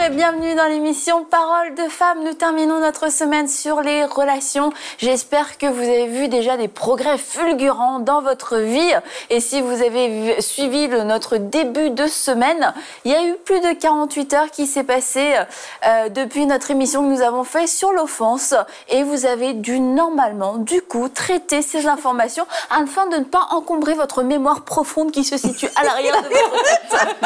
et bienvenue dans l'émission Parole de Femmes. Nous terminons notre semaine sur les relations. J'espère que vous avez vu déjà des progrès fulgurants dans votre vie. Et si vous avez suivi notre début de semaine, il y a eu plus de 48 heures qui s'est passé depuis notre émission que nous avons fait sur l'offense. Et vous avez dû normalement, du coup, traiter ces informations afin de ne pas encombrer votre mémoire profonde qui se situe à l'arrière de votre tête.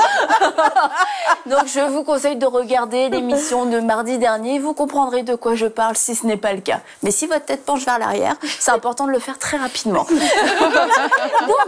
Donc je vous conseille de regarder l'émission de mardi dernier. Vous comprendrez de quoi je parle si ce n'est pas le cas. Mais si votre tête penche vers l'arrière, c'est important de le faire très rapidement. Donc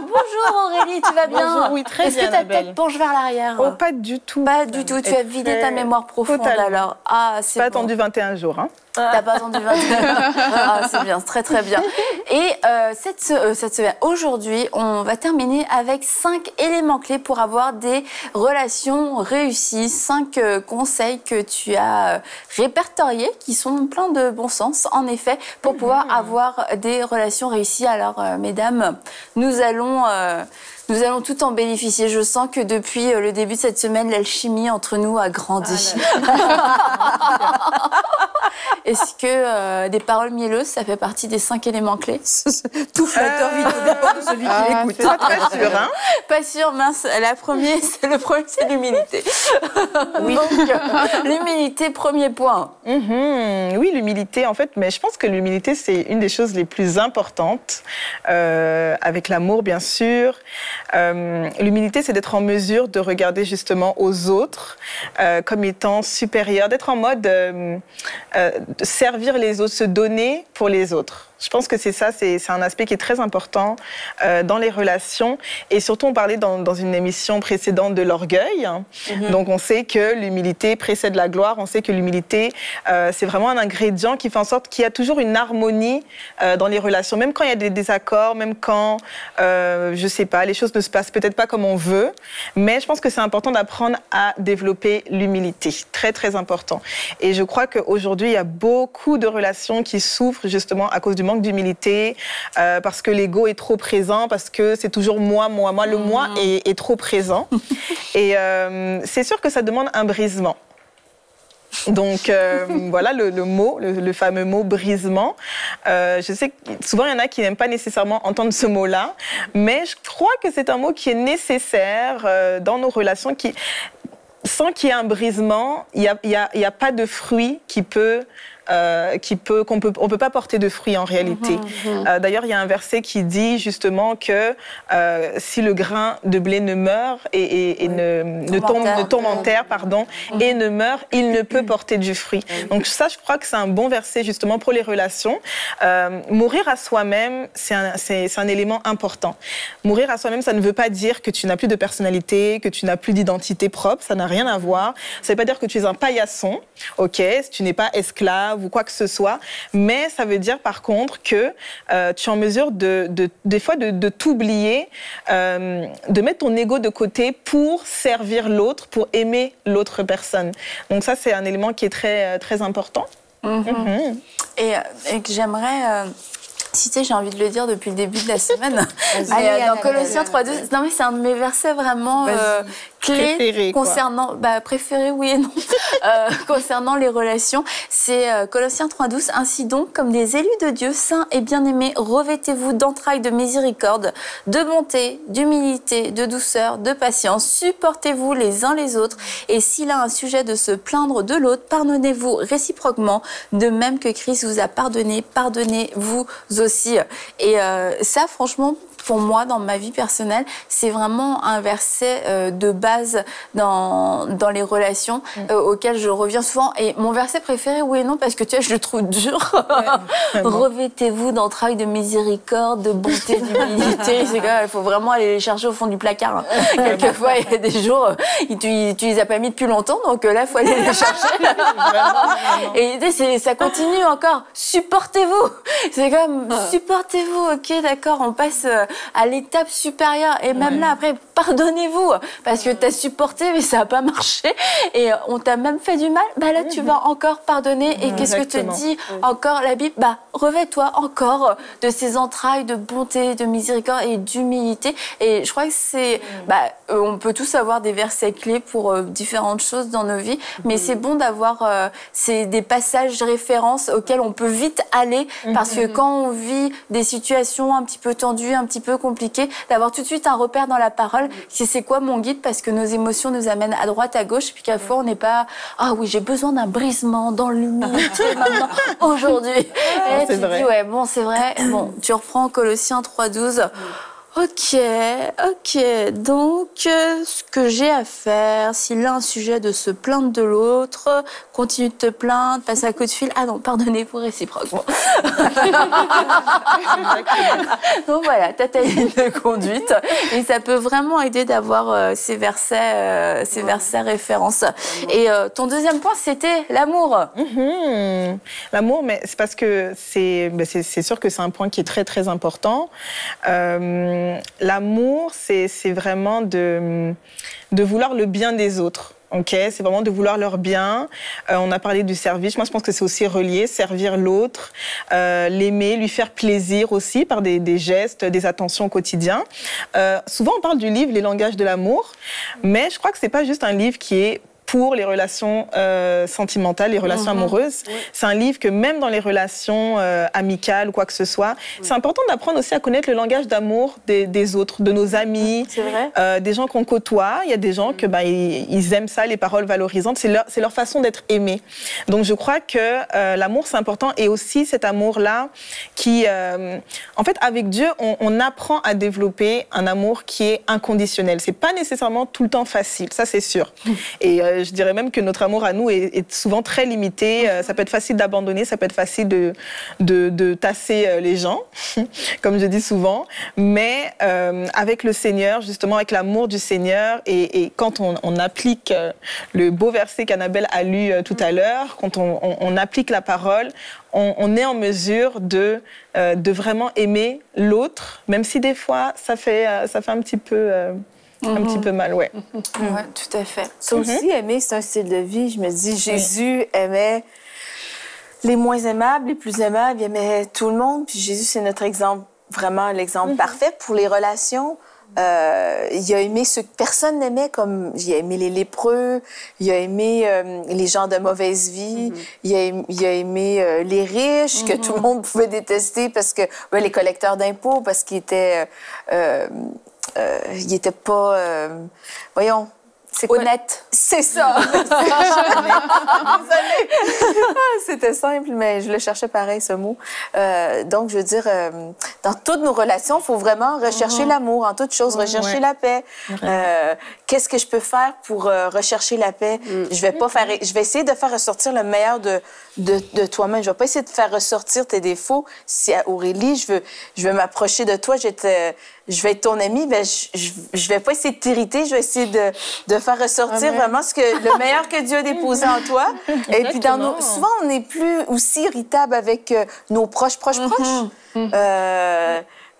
bonjour Aurélie, tu vas bien? Bonjour, oui, très bien. Est-ce que ta tête penche vers l'arrière? Oh, pas du tout. Pas du tout, tu as vidé ta mémoire profonde totalement. alors. Ah, c'est pas bon. attendu 21 jours. Hein. T'as pas attendu 21 heures. Ah, c'est bien, c'est très très bien. Et cette semaine, aujourd'hui, on va terminer avec 5 éléments clés pour avoir des relations réussies. 5 conseils que tu as répertoriés qui sont pleins de bon sens, en effet, pour pouvoir avoir des relations réussies. Alors, mesdames, nous allons tout en bénéficier. Je sens que depuis le début de cette semaine, l'alchimie entre nous a grandi. Est-ce que des paroles mielleuses, ça fait partie des 5 éléments clés? Tout flatteur vite au départ de celui qui l'écoute. Pas très sûr, hein? Pas sûr, mince. Le premier, c'est l'humilité. Oui. Donc, l'humilité, premier point. Oui, l'humilité, en fait, mais je pense que l'humilité, c'est une des choses les plus importantes, avec l'amour, bien sûr. L'humilité, c'est d'être en mesure de regarder justement aux autres comme étant supérieurs, d'être en mode servir les autres, se donner pour les autres. Je pense que c'est ça, c'est un aspect qui est très important dans les relations. Et surtout, on parlait dans une émission précédente de l'orgueil. Donc, on sait que l'humilité précède la gloire. On sait que l'humilité, c'est vraiment un ingrédient qui fait en sorte qu'il y a toujours une harmonie dans les relations. Même quand il y a des désaccords, même quand, je sais pas, les choses ne se passent peut-être pas comme on veut. Mais je pense que c'est important d'apprendre à développer l'humilité. Très, très important. Et je crois qu'aujourd'hui, il y a beaucoup de relations qui souffrent justement à cause du manque d'humilité, parce que l'ego est trop présent, parce que c'est toujours moi. Le moi est trop présent. Et c'est sûr que ça demande un brisement. Donc voilà le fameux mot brisement. Je sais que souvent il y en a qui n'aiment pas nécessairement entendre ce mot-là, mais je crois que c'est un mot qui est nécessaire dans nos relations. Sans qu'il y ait un brisement, il y a pas de fruit on peut pas porter de fruits en réalité. D'ailleurs, il y a un verset qui dit justement que si le grain de blé ne meurt et ne tombe en terre, et ne meurt, il ne peut porter du fruit. Donc ça, je crois que c'est un bon verset justement pour les relations. Mourir à soi-même, c'est un élément important. Mourir à soi-même, ça ne veut pas dire que tu n'as plus de personnalité, que tu n'as plus d'identité propre, ça n'a rien à voir. Ça ne veut pas dire que tu es un paillasson, ok, si tu n'es pas esclave ou quoi que ce soit, mais ça veut dire par contre que tu es en mesure des fois de t'oublier, de mettre ton ego de côté pour servir l'autre, pour aimer l'autre personne. Donc ça, c'est un élément qui est très, très important. Et que j'aimerais... citer, j'ai envie de le dire depuis le début de la semaine. Dans Colossiens 3.2, non mais c'est un de mes versets vraiment clés préféré, concernant, préféré oui et non, concernant les relations. C'est Colossiens 3.12. Ainsi donc, comme des élus de Dieu, saints et bien-aimés, revêtez-vous d'entrailles de miséricorde, de bonté, d'humilité, de douceur, de patience. Supportez-vous les uns les autres. Et s'il a un sujet de se plaindre de l'autre, pardonnez-vous réciproquement, de même que Christ vous a pardonné, pardonnez-vous aussi. Et ça, franchement, pour moi, dans ma vie personnelle, c'est vraiment un verset de base dans les relations auquel je reviens souvent. Et mon verset préféré, oui et non, parce que tu vois, je le trouve dur. Revêtez-vous d'entrailles de miséricorde, de bonté, d'humilité. Il faut vraiment aller les chercher au fond du placard. Quelquefois, il y a des jours, tu les as pas mis depuis longtemps, donc là, il faut aller les chercher. Et ça continue encore. Supportez-vous. C'est comme, supportez-vous, ok, d'accord, on passe à l'étape supérieure. Et même là, après, pardonnez-vous, parce que t'as supporté, mais ça n'a pas marché. Et on t'a même fait du mal. Bah là, tu vas encore pardonner. Et qu'est-ce que te dit encore la Bible? Bah, revêt-toi encore de ces entrailles de bonté, de miséricorde et d'humilité. Et je crois que c'est... on peut tous avoir des versets clés pour différentes choses dans nos vies, mais c'est bon d'avoir des passages de référence auxquels on peut vite aller, parce que quand on vit des situations un petit peu tendues, un petit peu compliquées, d'avoir tout de suite un repère dans la parole, c'est quoi mon guide, parce que nos émotions nous amènent à droite, à gauche, puis qu'à la fois on n'est pas « Ah oui, j'ai besoin d'un brisement dans l'humilité maintenant, aujourd'hui ». Et tu dis « Ouais, bon, c'est vrai ». Bon, tu reprends Colossiens 3:12. Ok. Donc, ce que j'ai à faire, s'il a un sujet de se plaindre de l'autre, continue de te plaindre, passe un coup de fil. Ah non, pardonnez pour réciproque. Bon. Donc voilà, t'as ta ligne de conduite. Et ça peut vraiment aider d'avoir ces versets références. Et ton deuxième point, c'était l'amour. L'amour, mais c'est parce que c'est sûr que c'est un point qui est très, très important. L'amour, c'est vraiment de vouloir le bien des autres. Okay, c'est vraiment de vouloir leur bien. On a parlé du service. Moi, je pense que c'est aussi relié, servir l'autre, l'aimer, lui faire plaisir aussi par des gestes, des attentions au quotidien. Souvent, on parle du livre « Les langages de l'amour », mais je crois que c'est pas juste un livre qui est pour les relations sentimentales, les relations amoureuses. Oui. C'est un livre que même dans les relations amicales ou quoi que ce soit, c'est important d'apprendre aussi à connaître le langage d'amour des autres, de nos amis, des gens qu'on côtoie. Il y a des gens que ils aiment ça, les paroles valorisantes. C'est leur façon d'être aimés. Donc je crois que l'amour c'est important, et aussi cet amour-là qui, en fait, avec Dieu, on apprend à développer un amour qui est inconditionnel. C'est pas nécessairement tout le temps facile, ça c'est sûr. Et je dirais même que notre amour à nous est souvent très limité. Ça peut être facile d'abandonner, ça peut être facile de tasser les gens, comme je dis souvent. Mais avec le Seigneur, justement, avec l'amour du Seigneur, et quand on applique le beau verset qu'Annabelle a lu tout à l'heure, quand on applique la parole, on est en mesure de vraiment aimer l'autre, même si des fois, ça fait un petit peu... un petit peu mal, ouais. Ouais, tout à fait. Ça aussi, aimer, c'est un style de vie. Je me dis, Jésus aimait les moins aimables, les plus aimables, il aimait tout le monde. Puis Jésus, c'est notre exemple, vraiment l'exemple parfait pour les relations. Il a aimé ceux que personne n'aimait, comme il a aimé les lépreux, il a aimé les gens de mauvaise vie, il a aimé les riches, que tout le monde pouvait détester, parce que les collecteurs d'impôts, parce qu'ils étaient... il était pas... voyons... C'est honnête. C'est ça. Désolée. C'était simple, mais je le cherchais pareil, ce mot. Donc, je veux dire, dans toutes nos relations, il faut vraiment rechercher l'amour, en toute chose, rechercher la paix. Qu'est-ce que je peux faire pour rechercher la paix? Je vais essayer de faire ressortir le meilleur de toi-même. Je vais pas essayer de faire ressortir tes défauts. Si Aurélie, je veux m'approcher de toi, je vais être ton amie, ben je vais pas essayer de t'irriter, je vais essayer de faire ressortir vraiment le meilleur que Dieu a déposé en toi. Et puis souvent on n'est plus aussi irritable avec nos proches.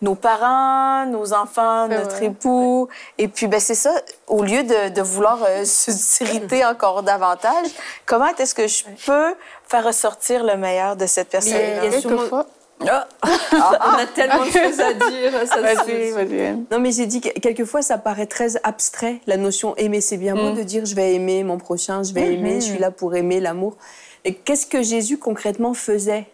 Nos parents, nos enfants, notre époux. Et puis, c'est ça, au lieu de vouloir s'irriter encore davantage, comment est-ce que je peux faire ressortir le meilleur de cette personne-là? On a tellement de choses à dire. Vas-y. Non, mais j'ai dit que quelquefois, ça paraît très abstrait, la notion aimer. C'est bien beau de dire je vais aimer mon prochain, je vais aimer, je suis là pour aimer l'amour. Et qu'est-ce que Jésus concrètement faisait?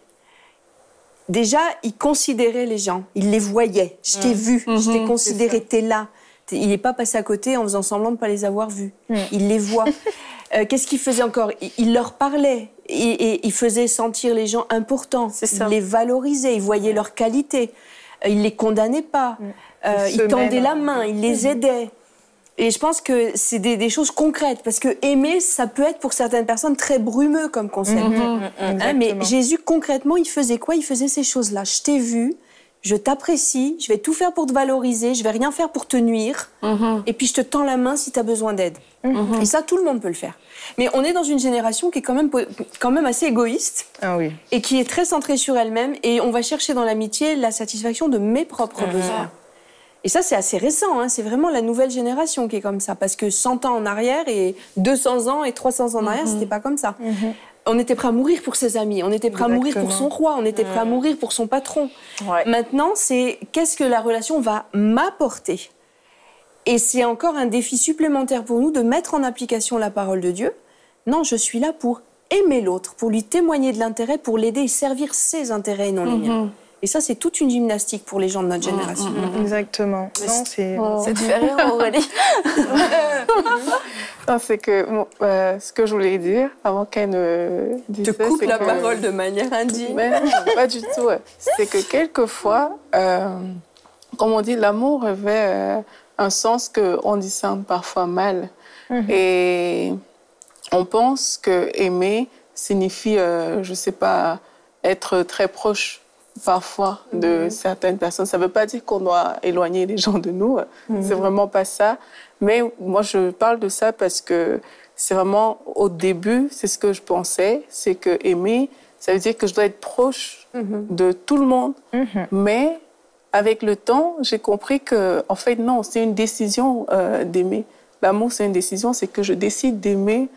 Déjà, il considérait les gens, il les voyait. Je t'ai vu, je t'ai considéré, t'es là. Il n'est pas passé à côté en faisant semblant de ne pas les avoir vus. Il les voit. Qu'est-ce qu'il faisait encore? Il leur parlait. Et il faisait sentir les gens importants. Il les valorisait, il voyait leurs qualités. Il les condamnait pas. Il tendait la main, il les aidait. Et je pense que c'est des choses concrètes. Parce que aimer, ça peut être pour certaines personnes très brumeux comme concept. Mais Jésus, concrètement, il faisait quoi? Il faisait ces choses-là. Je t'ai vu, je t'apprécie, je vais tout faire pour te valoriser, je vais rien faire pour te nuire. Et puis je te tends la main si tu as besoin d'aide. Et ça, tout le monde peut le faire. Mais on est dans une génération qui est quand même assez égoïste. Et qui est très centrée sur elle-même. Et on va chercher dans l'amitié la satisfaction de mes propres besoins. Et ça, c'est assez récent, hein. C'est vraiment la nouvelle génération qui est comme ça. Parce que 100 ans en arrière et 200 ans et 300 ans en arrière, c'était pas comme ça. On était prêt à mourir pour ses amis, on était prêt à mourir pour son roi, on était prêt à mourir pour son patron. Maintenant, c'est qu'est-ce que la relation va m'apporter? Et c'est encore un défi supplémentaire pour nous de mettre en application la parole de Dieu. Non, je suis là pour aimer l'autre, pour lui témoigner de l'intérêt, pour l'aider et servir ses intérêts et non les miens. Et ça, c'est toute une gymnastique pour les gens de notre génération. Exactement. Non, c'est... Ça te fait rire, Aurélie? Non, c'est que ce que je voulais dire avant qu'elle ne dise ça, te coupe la parole de manière indigne. Mais non, pas du tout. C'est que quelquefois, comme on dit, l'amour revêt un sens qu'on discerne parfois mal. Et on pense que aimer signifie, je ne sais pas, être très proche parfois de certaines personnes. Ça ne veut pas dire qu'on doit éloigner les gens de nous. C'est vraiment pas ça. Mais moi, je parle de ça parce que c'est vraiment, au début, c'est ce que je pensais, c'est que aimer, ça veut dire que je dois être proche de tout le monde. Mais avec le temps, j'ai compris que, en fait, non, c'est une décision d'aimer. L'amour, c'est une décision, c'est que je décide d'aimer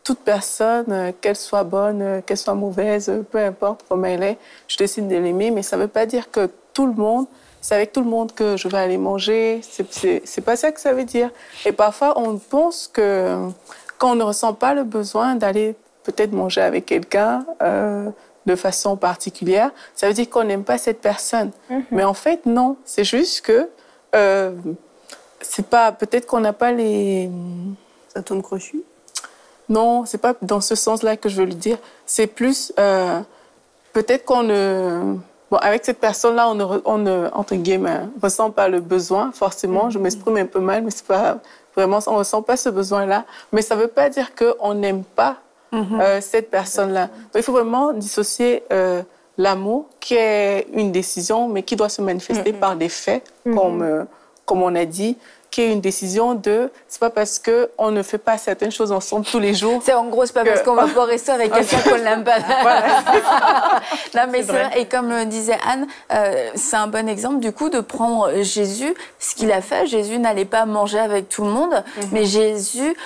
toute personne, qu'elle soit bonne, qu'elle soit mauvaise, peu importe comment elle est, je décide de l'aimer, mais ça ne veut pas dire que tout le monde, c'est avec tout le monde que je vais aller manger, c'est pas ça que ça veut dire. Et parfois, on pense que quand on ne ressent pas le besoin d'aller peut-être manger avec quelqu'un de façon particulière, ça veut dire qu'on n'aime pas cette personne. Mais en fait, non, c'est juste que c'est pas, peut-être qu'on n'a pas les... Atomes crochus. Non, c'est pas dans ce sens-là que je veux lui dire. C'est plus, peut-être qu'on ne... Bon, avec cette personne-là, on ne, entre guillemets, ressent pas le besoin, forcément. Je m'exprime un peu mal, mais c'est pas vraiment... On ressent pas ce besoin-là. Mais ça veut pas dire qu'on n'aime pas cette personne-là. Donc, il faut vraiment dissocier l'amour, qui est une décision, mais qui doit se manifester par des faits, comme on a dit, qui est une décision de... C'est pas parce qu'on ne fait pas certaines choses ensemble tous les jours... C'est en gros, c'est pas parce qu'on va pas au resto avec quelqu'un qu'on l'aime pas. Non, mais c'est vrai. Et comme le disait Anne, c'est un bon exemple, du coup, de prendre Jésus, ce qu'il a fait. Jésus n'allait pas manger avec tout le monde, mais Jésus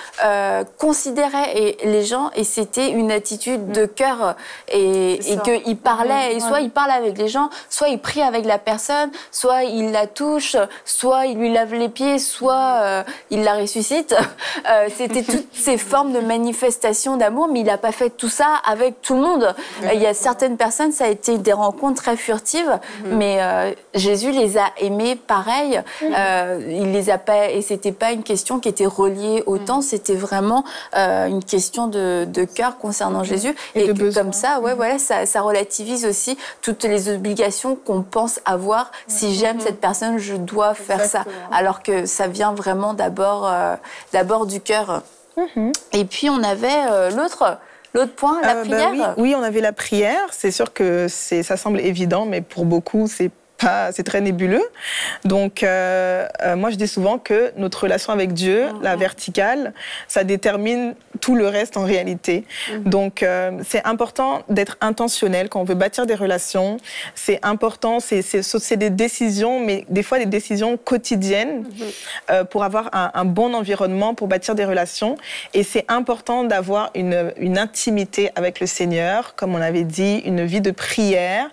considérait les gens, et c'était une attitude de cœur, et qu'il parlait, et soit il parle avec les gens, soit il prie avec la personne, soit il la touche, soit il lui lave les pieds, soit il la ressuscite. C'était toutes ces formes de manifestation d'amour, mais il n'a pas fait tout ça avec tout le monde. Il y a certaines personnes, ça a été des rencontres très furtives, mais Jésus les a aimés pareil. Il les a pas, et c'était pas une question qui était reliée au temps, c'était vraiment une question de cœur concernant Jésus. Et comme ça, voilà, ça relativise aussi toutes les obligations qu'on pense avoir. Si j'aime cette personne, je dois faire ça. Alors que ça vient vraiment d'abord du cœur. Et puis on avait l'autre point, la prière. Oui, on avait la prière. C'est sûr que ça semble évident, mais pour beaucoup, c'est très nébuleux. Donc, moi, je dis souvent que notre relation avec Dieu, la verticale, ça détermine tout le reste en réalité. Donc, c'est important d'être intentionnel quand on veut bâtir des relations. C'est important, c'est des décisions, mais des fois des décisions quotidiennes pour avoir un bon environnement, pour bâtir des relations. Et c'est important d'avoir une intimité avec le Seigneur, comme on avait dit, une vie de prière,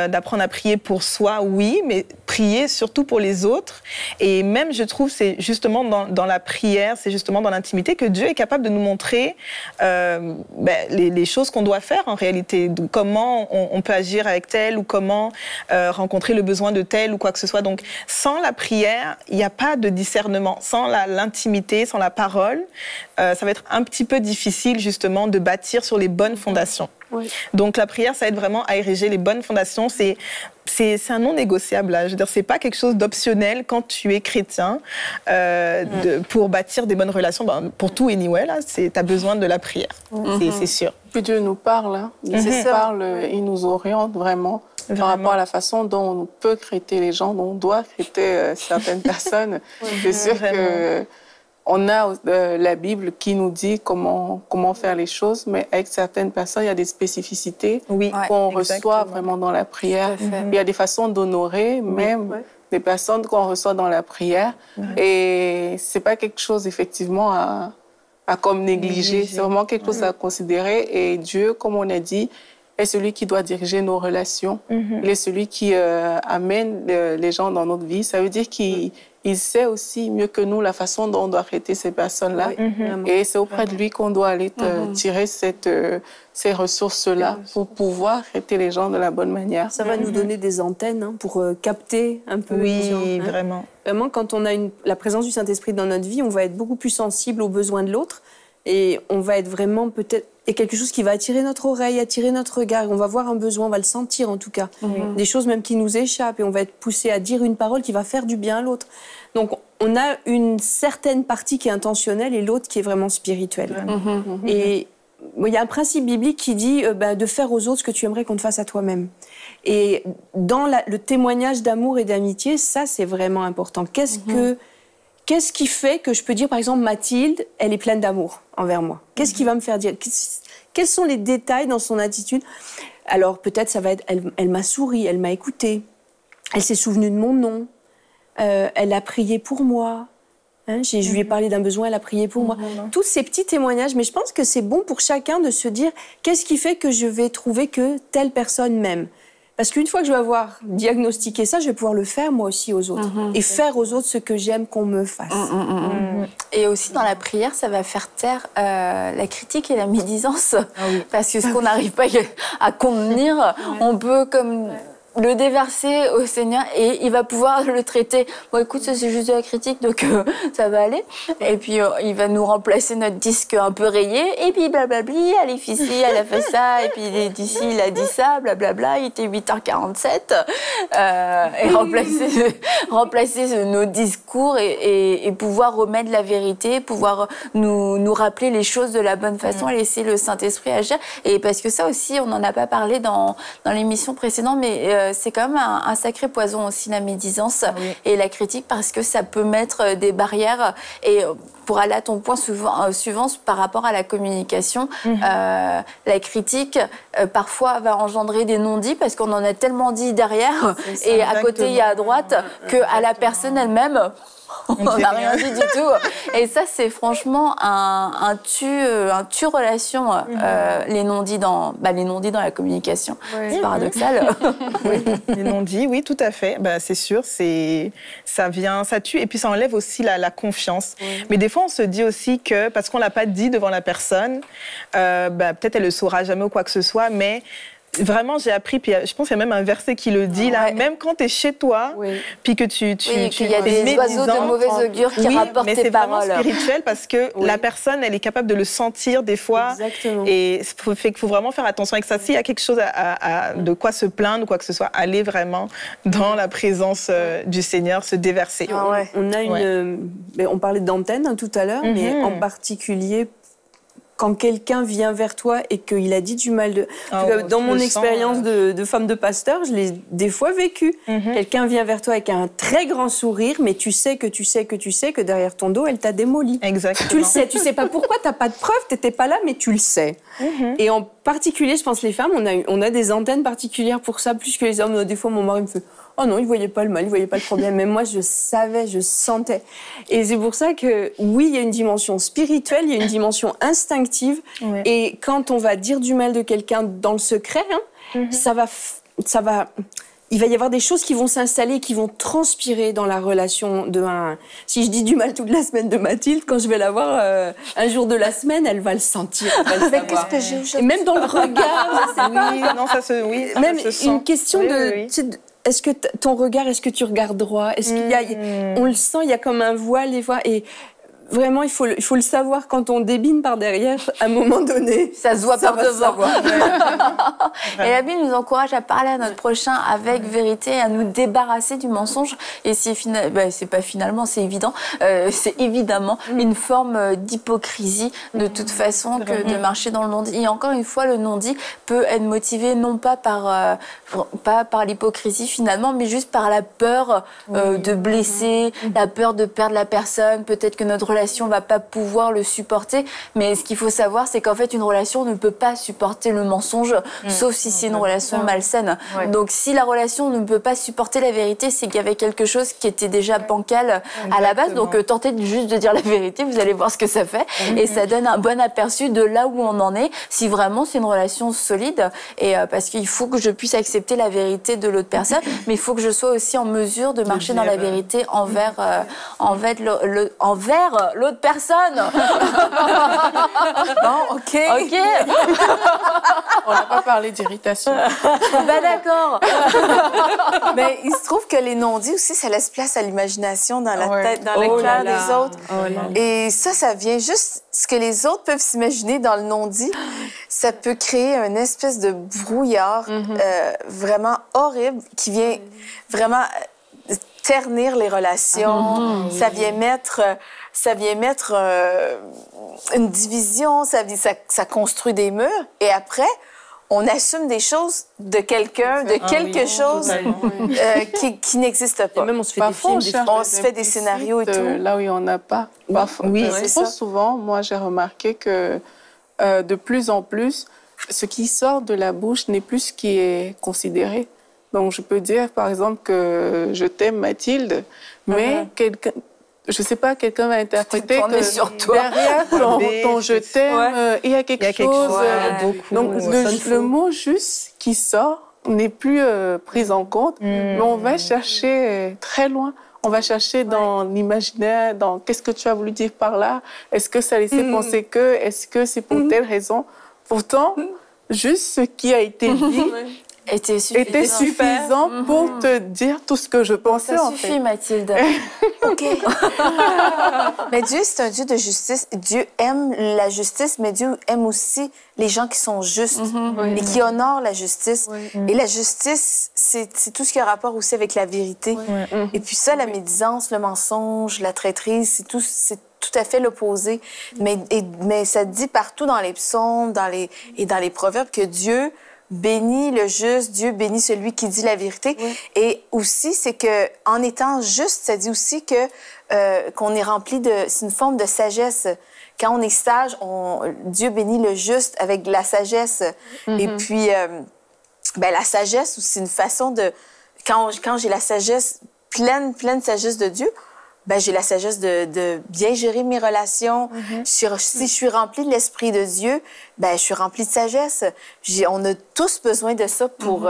d'apprendre à prier pour soi, oui, mais prier surtout pour les autres. Et même, je trouve, c'est justement dans la prière, c'est justement dans l'intimité que Dieu est capable de nous montrer les choses qu'on doit faire en réalité. Donc, comment on peut agir avec tel, ou comment rencontrer le besoin de tel ou quoi que ce soit. Donc, sans la prière, il n'y a pas de discernement. Sans l'intimité, sans la parole, ça va être un petit peu difficile justement de bâtir sur les bonnes fondations. Donc la prière, ça aide vraiment à ériger les bonnes fondations. C'est un non négociable. Là. Je veux dire, c'est pas quelque chose d'optionnel quand tu es chrétien pour bâtir des bonnes relations. Pour tout anyway, là, t'as besoin de la prière. C'est sûr. Puis Dieu nous parle. Hein. Il nous parle, il nous oriente vraiment par rapport à la façon dont on peut traiter les gens, dont on doit traiter certaines personnes. C'est sûr que on a la Bible qui nous dit comment faire les choses, mais avec certaines personnes, il y a des spécificités qu'on reçoit vraiment dans la prière. Il y a des façons d'honorer même des personnes qu'on reçoit dans la prière. Et c'est pas quelque chose, effectivement, à comme négliger. C'est vraiment quelque chose à considérer. Et Dieu, comme on a dit, est celui qui doit diriger nos relations. Il est celui qui amène les gens dans notre vie. Ça veut dire qu'il sait aussi mieux que nous la façon dont on doit traiter ces personnes-là. Et c'est auprès de lui qu'on doit aller tirer ces ressources-là pour pouvoir traiter les gens de la bonne manière. Ça va nous donner des antennes pour capter un peu les gens. Vraiment. Vraiment, quand on a la présence du Saint-Esprit dans notre vie, on va être beaucoup plus sensible aux besoins de l'autre. Et on va être vraiment peut-être... Et quelque chose qui va attirer notre oreille, attirer notre regard. On va voir un besoin, on va le sentir en tout cas. Des choses même qui nous échappent. Et on va être poussé à dire une parole qui va faire du bien à l'autre. Donc on a une certaine partie qui est intentionnelle et l'autre qui est vraiment spirituelle. Et il y a un principe biblique qui dit de faire aux autres ce que tu aimerais qu'on te fasse à toi-même. Et dans le témoignage d'amour et d'amitié, ça c'est vraiment important. Qu'est-ce qui fait que je peux dire, par exemple, Mathilde, elle est pleine d'amour envers moi? Qu'est-ce qui va me faire dire? Quels sont les détails dans son attitude? Alors, peut-être, ça va être, elle m'a souri, elle m'a écouté, elle s'est souvenue de mon nom, elle a prié pour moi, je lui ai parlé d'un besoin, elle a prié pour moi. Tous ces petits témoignages, mais je pense que c'est bon pour chacun de se dire, qu'est-ce qui fait que je vais trouver que telle personne m'aime? Parce qu'une fois que je vais avoir diagnostiqué ça, je vais pouvoir le faire moi aussi aux autres. Et faire aux autres ce que j'aime qu'on me fasse. Et aussi dans la prière, ça va faire taire la critique et la médisance. Parce que ce qu'on n'arrive pas à contenir, on peut comme le déverser au Seigneur et il va pouvoir le traiter. Bon, écoute, ça c'est juste de la critique, donc ça va aller. Et puis il va nous remplacer notre disque un peu rayé. Et puis blablabli, elle est ici, elle a fait ça. Et puis d'ici, il a dit ça, blablabla. Il était 8h47. Et remplacer nos discours et pouvoir remettre la vérité, pouvoir nous rappeler les choses de la bonne façon et laisser le Saint-Esprit agir. Et parce que ça aussi, on n'en a pas parlé dans l'émission précédente, mais c'est quand même un sacré poison aussi, la médisance et la critique, parce que ça peut mettre des barrières. Et pour aller à ton point suivant par rapport à la communication, la critique, parfois, va engendrer des non-dits, parce qu'on en a tellement dit derrière, et à côté et à droite, qu'à la personne elle-même... On n'a rien dit du tout. Et ça, c'est franchement un tue-relation, les non-dits dans la communication. C'est paradoxal. Les non-dits, oui, tout à fait. C'est sûr, ça tue. Et puis, ça enlève aussi la confiance. Mais des fois, on se dit aussi que, parce qu'on ne l'a pas dit devant la personne, peut-être elle ne le saura jamais ou quoi que ce soit, mais... Vraiment, j'ai appris, puis je pense qu'il y a même un verset qui le dit, là, même quand tu es chez toi, puis que tu qu'il y a des oiseaux de mauvais augure qui rapportent tes paroles. Mais c'est vraiment spirituel parce que la personne, elle est capable de le sentir des fois. Exactement. Et fait qu'il faut vraiment faire attention avec ça. S'il y a quelque chose de quoi se plaindre ou quoi que ce soit, aller vraiment dans la présence du Seigneur, se déverser. On a on parlait d'antenne tout à l'heure, mais en particulier... Quand quelqu'un vient vers toi et qu'il a dit du mal de... dans mon expérience de femme de pasteur, je l'ai des fois vécu. Quelqu'un vient vers toi avec un très grand sourire, mais tu sais que derrière ton dos, elle t'a démoli. Exactement. Tu le sais. Tu sais pas pourquoi, t'as pas de preuve, t'étais pas là, mais tu le sais. Et en particulier, je pense les femmes, on a des antennes particulières pour ça, plus que les hommes. Des fois, mon mari me fait... Oh non, il voyait pas le mal, il voyait pas le problème. Mais moi, je savais, je sentais. Et c'est pour ça que, oui, il y a une dimension spirituelle, il y a une dimension instinctive. Et quand on va dire du mal de quelqu'un dans le secret, il va y avoir des choses qui vont s'installer, qui vont transpirer dans la relation de un... Si je dis du mal toute la semaine de Mathilde, quand je vais la voir un jour de la semaine, elle va le sentir. Qu'est-ce que j'ai... Et même dans le regard. Même une question de... Est-ce que ton regard, est-ce que tu regardes droit? Est-ce qu'il y a, on le sent, il y a comme un voile des fois. Et vraiment, il faut le savoir quand on débine par derrière, à un moment donné. Ça se voit par devant. Et la Bible nous encourage à parler à notre prochain avec vérité, à nous débarrasser du mensonge. Et c'est pas finalement, c'est évident. C'est évidemment une forme d'hypocrisie de toute façon que de marcher dans le non-dit. Et encore une fois, le non-dit peut être motivé non pas par l'hypocrisie finalement, mais juste par la peur de blesser, la peur de perdre la personne. Peut-être que notre relation va pas pouvoir le supporter. Mais ce qu'il faut savoir, c'est qu'en fait, une relation ne peut pas supporter le mensonge, sauf si c'est une relation malsaine. Ouais. Donc, si la relation ne peut pas supporter la vérité, c'est qu'il y avait quelque chose qui était déjà bancal à la base. Donc, tentez juste de dire la vérité, vous allez voir ce que ça fait. Et ça donne un bon aperçu de là où on en est, si vraiment c'est une relation solide. Et parce qu'il faut que je puisse accepter la vérité de l'autre personne, mais il faut que je sois aussi en mesure de marcher dans la vérité envers l'autre personne. Bon, OK. OK. On n'a pas parlé d'irritation. Bah d'accord. Mais il se trouve que les non-dits aussi, ça laisse place à l'imagination dans la tête, dans le cœur des autres. Et ça vient juste ce que les autres peuvent s'imaginer dans le non-dit. Ça peut créer une espèce de brouillard vraiment horrible qui vient vraiment ternir les relations. Ça vient mettre une division, ça construit des murs. Et après, on assume des choses de quelqu'un, de quelque chose qui n'existe pas. Et même on se fait Parfois, des films, on se fait des scénarios et tout. Là où il n'y en a pas. Parfois, trop souvent, moi, j'ai remarqué que de plus en plus, ce qui sort de la bouche n'est plus ce qui est considéré. Donc, je peux dire, par exemple, que je t'aime, Mathilde, mais quelqu'un... Je sais pas, quelqu'un va interpréter que sur toi. derrière ton je t'aime, il y a quelque chose. Donc, le mot juste qui sort n'est plus pris en compte, mais on va chercher très loin. On va chercher dans l'imaginaire, dans qu'est-ce que tu as voulu dire par là. Est-ce que ça laissait penser que, est-ce que c'est pour telle raison. Pourtant, juste ce qui a été dit était suffisant pour te dire tout ce que je pensais. Ça suffit, Mathilde. OK. Mais Dieu, c'est un Dieu de justice. Dieu aime la justice, mais Dieu aime aussi les gens qui sont justes et qui honorent la justice. Et la justice, c'est tout ce qui a rapport aussi avec la vérité. Et puis ça, la médisance, le mensonge, la traîtrise, c'est tout à fait l'opposé. Mais ça dit partout dans les psaumes et dans les proverbes que Dieu bénit le juste, Dieu bénit celui qui dit la vérité. Et aussi, c'est que en étant juste, ça dit aussi que qu'on est rempli de... C'est une forme de sagesse. Quand on est sage, Dieu bénit le juste avec la sagesse. Et puis, la sagesse, c'est une façon de... Quand j'ai la sagesse, pleine sagesse de Dieu, j'ai la sagesse de bien gérer mes relations. Si je suis remplie de l'Esprit de Dieu, je suis remplie de sagesse. On a tous besoin de ça pour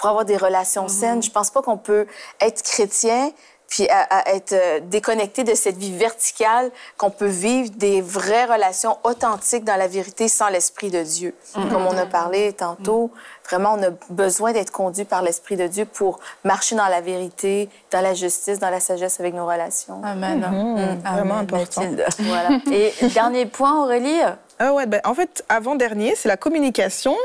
avoir des relations saines. Je pense pas qu'on peut être chrétien puis à être déconnecté de cette vie verticale, qu'on peut vivre des vraies relations authentiques dans la vérité sans l'Esprit de Dieu. Comme on a parlé tantôt, vraiment, on a besoin d'être conduit par l'Esprit de Dieu pour marcher dans la vérité, dans la justice, dans la sagesse avec nos relations. Amen. Vraiment important. Voilà. Et dernier point, Aurélie? En fait, avant-dernier, c'est la communication.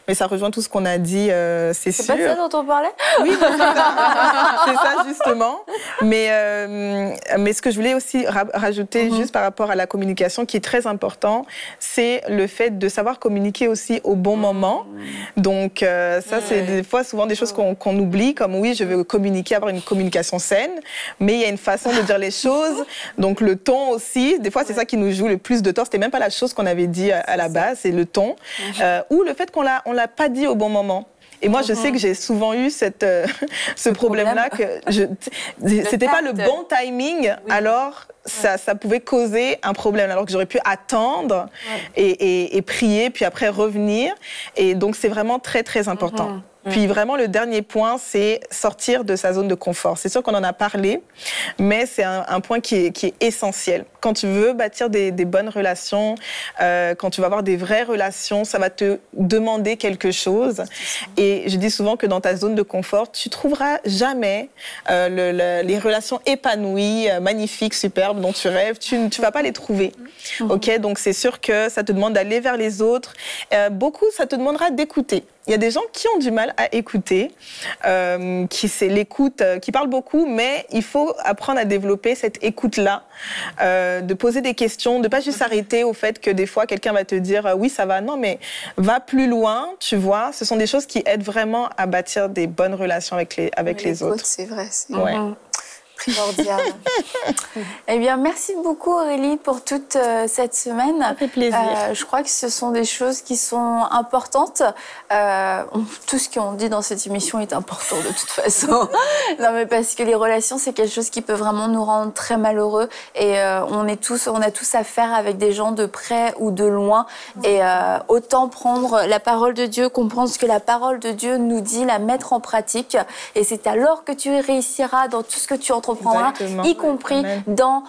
Mais ça rejoint tout ce qu'on a dit, c'est sûr. C'est pas ça dont on parlait? Oui, c'est ça justement. Mais ce que je voulais aussi rajouter juste par rapport à la communication, qui est très important, c'est le fait de savoir communiquer aussi au bon moment. Donc ça, c'est des fois souvent des choses qu'on oublie, comme oui, je veux communiquer, avoir une communication saine, mais il y a une façon de dire les choses. Donc le ton aussi, des fois c'est ça qui nous joue le plus de tort. C'était même pas la chose qu'on avait dit à la base, c'est le ton. Ou le fait qu'on l'a pas dit au bon moment. Et moi, je sais que j'ai souvent eu ce problème-là, que c'était pas le bon timing, alors ça pouvait causer un problème, alors que j'aurais pu attendre et prier, puis après revenir. Et donc, c'est vraiment très, très important. Puis vraiment, le dernier point, c'est sortir de sa zone de confort. C'est sûr qu'on en a parlé, mais c'est un point qui est essentiel. Quand tu veux bâtir des bonnes relations, quand tu vas avoir des vraies relations, ça va te demander quelque chose. Et je dis souvent que dans ta zone de confort, tu trouveras jamais les relations épanouies, magnifiques, superbes, dont tu rêves. Tu ne vas pas les trouver. OK? Donc, c'est sûr que ça te demande d'aller vers les autres. Beaucoup, ça te demandera d'écouter. Il y a des gens qui ont du mal à écouter, c'est l'écoute, qui parlent beaucoup, mais il faut apprendre à développer cette écoute-là, de poser des questions, de pas juste s'arrêter au fait que des fois quelqu'un va te dire oui ça va, non mais va plus loin, tu vois. Ce sont des choses qui aident vraiment à bâtir des bonnes relations avec les autres. C'est vrai. Primordial. Eh bien, merci beaucoup Aurélie pour toute cette semaine. Ça fait plaisir. Je crois que ce sont des choses qui sont importantes. Tout ce qu'on dit dans cette émission est important de toute façon. Non, mais parce que les relations, c'est quelque chose qui peut vraiment nous rendre très malheureux. Et on a tous affaire avec des gens de près ou de loin. Et autant prendre la parole de Dieu, comprendre ce que la parole de Dieu nous dit, la mettre en pratique. Et c'est alors que tu réussiras dans tout ce que tu entreprendras, y compris dans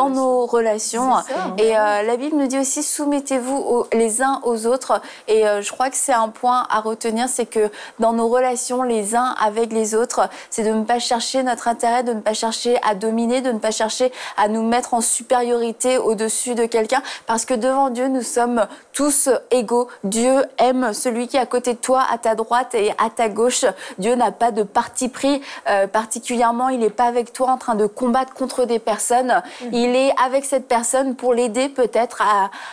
nos relations. Et la Bible nous dit aussi, soumettez-vous les uns aux autres. Et je crois que c'est un point à retenir, c'est que dans nos relations les uns avec les autres, c'est de ne pas chercher notre intérêt, de ne pas chercher à dominer, de ne pas chercher à nous mettre en supériorité au-dessus de quelqu'un, parce que devant Dieu, nous sommes tous égaux. Dieu aime celui qui est à côté de toi, à ta droite et à ta gauche. Dieu n'a pas de parti pris particulièrement, il n'est pas avec toi en train de combattre contre des personnes. Il est avec cette personne pour l'aider peut-être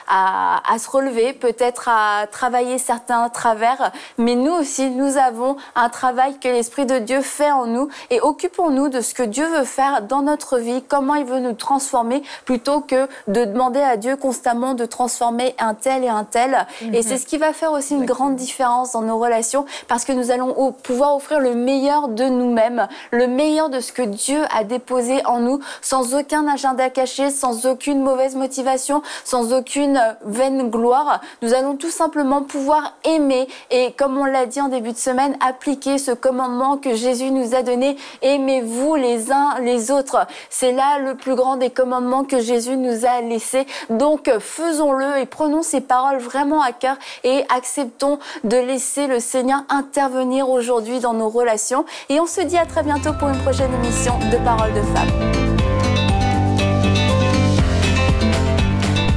à se relever, peut-être à travailler certains travers. Mais nous aussi, nous avons un travail que l'Esprit de Dieu fait en nous, et occupons-nous de ce que Dieu veut faire dans notre vie, comment il veut nous transformer, plutôt que de demander à Dieu constamment de transformer un tel et un tel. Et c'est ce qui va faire aussi une grande différence dans nos relations, parce que nous allons pouvoir offrir le meilleur de nous-mêmes, le meilleur de ce que Dieu a déposé en nous, sans aucun agenda caché, sans aucune mauvaise motivation, sans aucune vaine gloire. Nous allons tout simplement pouvoir aimer, et comme on l'a dit en début de semaine, appliquer ce commandement que Jésus nous a donné: aimez-vous les uns les autres. C'est là le plus grand des commandements que Jésus nous a laissés. Donc faisons-le et prenons ces paroles vraiment à cœur, et acceptons de laisser le Seigneur intervenir aujourd'hui dans nos relations. Et on se dit à très bientôt pour une prochaine émission de Paroles de Femmes.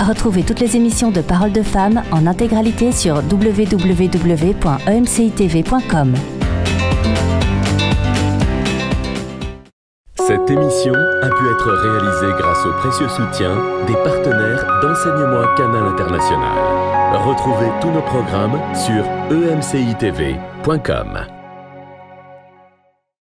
Retrouvez toutes les émissions de Paroles de Femmes en intégralité sur www.emcitv.com. Cette émission a pu être réalisée grâce au précieux soutien des partenaires d'Enseignement Canal International. Retrouvez tous nos programmes sur emcitv.com.